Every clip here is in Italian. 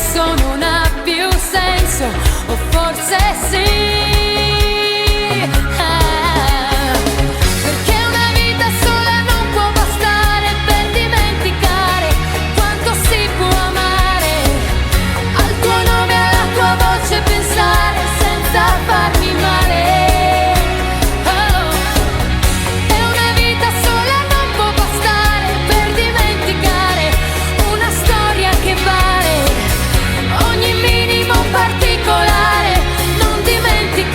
adesso non ha più senso, o forse sì. Perché una vita sola non può bastare per dimenticare quanto si può amare. Al tuo nome, alla tua voce pensare senza farmi male. Oh. E una vita sola non può bastare per dimenticare una storia che vale ogni minimo particolare. Non dimenticare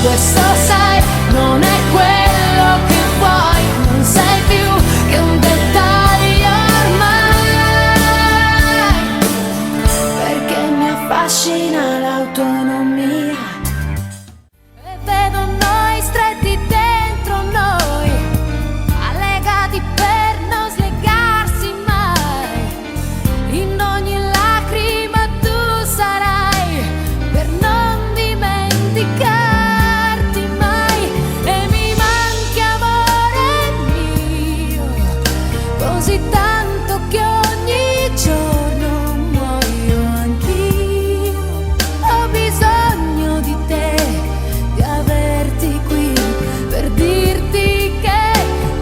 adesso sai, non è quello che vuoi, non sei più che un dettaglio ormai, perché mi affascina l'autonomia e vedo noi stretti dentro noi, allegati per non slegarsi mai. In ogni lacrima tu sarai per non dimenticarti mai. E mi manchi amore mio, così tanto che ogni giorno muoio anch'io. Ho bisogno di te, di averti qui per dirti che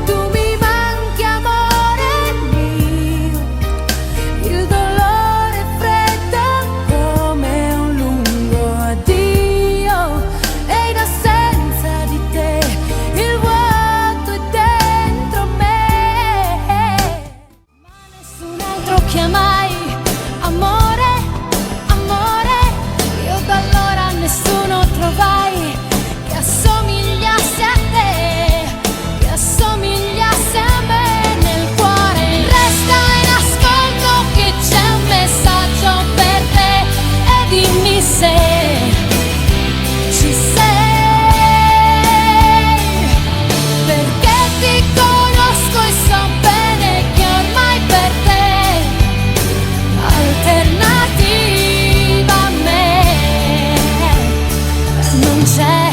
tu mi manchi amore mio. Il dolore è freddo come un lungo addio, e in assenza di te il vuoto è dentro me. Ma nessun altro chiamai amore, amore. Io da allora nessuno trovai che assomigliasse a te, che assomigliasse a me. Nel cuore resta in ascolto che c'è un messaggio per te, e dimmi se ci sei, perché ti conosco e so bene che ormai per te alternativa a me non c'è.